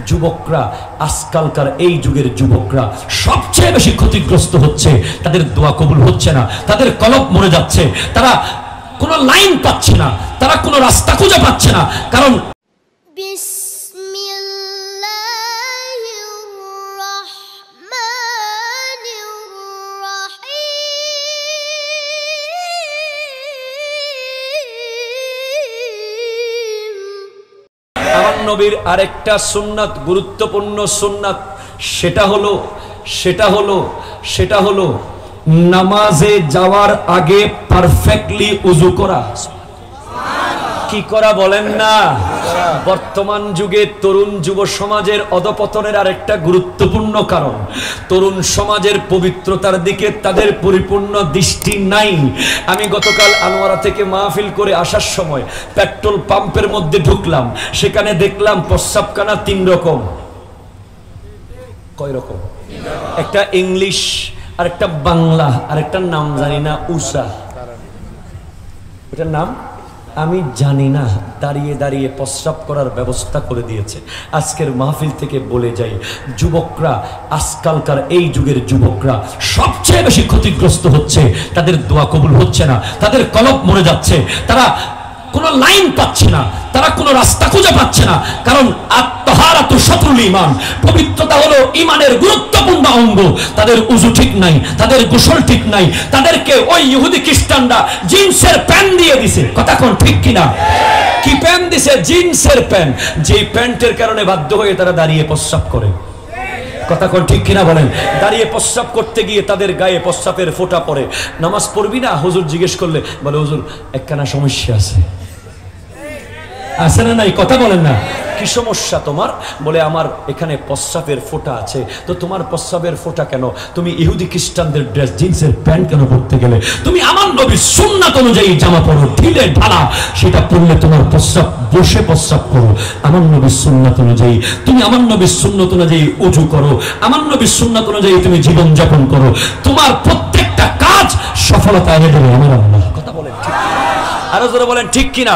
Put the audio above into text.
যুবকরা আজকালকার এই যুগের যুবকরা সবচেয়ে বেশি ক্ষতিগ্রস্ত হচ্ছে। তাদের দোয়া কবুল হচ্ছে না, তাদের কলব মরে যাচ্ছে, তারা কোনো লাইন পাচ্ছে না, তারা কোনো রাস্তা খুঁজে পাচ্ছে না। কারণ আমার নবীর আরেকটা সুন্নাত, গুরুত্বপূর্ণ সুন্নাত, সেটা হলো নামাজে যাওয়ার আগে পারফেক্টলি উযু করা। কি করা বলেন না? বর্তমান যুগে তরুণ যুব সমাজের অধপতনের আরেকটা গুরুত্বপূর্ণ কারণ, তরুণ সমাজের পবিত্রতার দিকে তাদের পরিপূর্ণ দৃষ্টি নাই। আমি গতকাল আনোয়ারা থেকে মাহফিল করে আসার সময় পেট্রোল পাম্পের মধ্যে ঢুকলাম, সেখানে দেখলাম প্রস্রাবখানা 3 রকম। কয় রকম? একটা ইংলিশ, আর একটা বাংলা, আর একটা নাম জানি না, উষা, এটার নাম আমি জানি না। দাঁড়িয়ে দাঁড়িয়ে প্রস্রাব করার ব্যবস্থা করে দিয়েছে। আজকের মাহফিল থেকে বলে যাই, যুবকরা আজকালকার এই যুগের যুবকরা সবচেয়ে বেশি ক্ষতিগ্রস্ত হচ্ছে। তাদের দোয়া কবুল হচ্ছে না, তাদের কলব মরে যাচ্ছে, তারা কোনো লাইন পাচ্ছে না, তারা কোনো রাস্তা খুঁজে পাচ্ছে না। কারণ আত-তাহারাতু শাতরুল ঈমান, পবিত্রতা হলো ঈমানের গুরুত্বপূর্ণ অঙ্গ। তাদের উযু ঠিক নাই, তাদের গোসল ঠিক নাই, তাদেরকে ওই ইহুদি খ্রিস্টানরা জিন্সের প্যান্ট দিয়ে দিছে। কথা কোন ঠিক কিনা? কি প্যান্ট দিছে? জিন্সের প্যান্ট, যে প্যান্টের কারণে বাধ্য হয়ে তারা দাঁড়িয়ে প্রস্রাব করে। কথা কোন ঠিক কিনা বলেন? দাঁড়িয়ে প্রস্রাব করতে গিয়ে তাদের গায়ে প্রস্রাবের ফোঁটা পড়ে। নামাজ পড়বি না? হুজুর জিজ্ঞেস করলে বলে, হুজুর একখানা সমস্যা আছে। আছে না নাই? কথা বলেন না। কি সমস্যা তোমার? বলে আমার এখানে প্রস্রাবের ফোঁটা আছে। তো তোমার প্রস্রাবের ফোঁটা কেন? তুমি ইহুদি খ্রিস্টানদের ড্রেস জিন্সের প্যান্ট কেন পরতে গেলে? তুমি আমার নবীর সুন্নাত অনুযায়ী জামা পরো, ঢিলে ঢালা, সেটা পরলে তোমার প্রস্রাব বসে প্রস্রাব করো। আমার নবীর সুন্নাত অনুযায়ী তুমি আমার নবীর সুন্নাত অনুযায়ী উযু করো, আমার নবীর সুন্নাত অনুযায়ী তুমি জীবন যাপন করো। তোমার প্রত্যেকটা কাজ সফলতা এনে দেবে আমার আল্লাহ। কথা বলেন ঠিক? আরো জোরে বলেন ঠিক কিনা?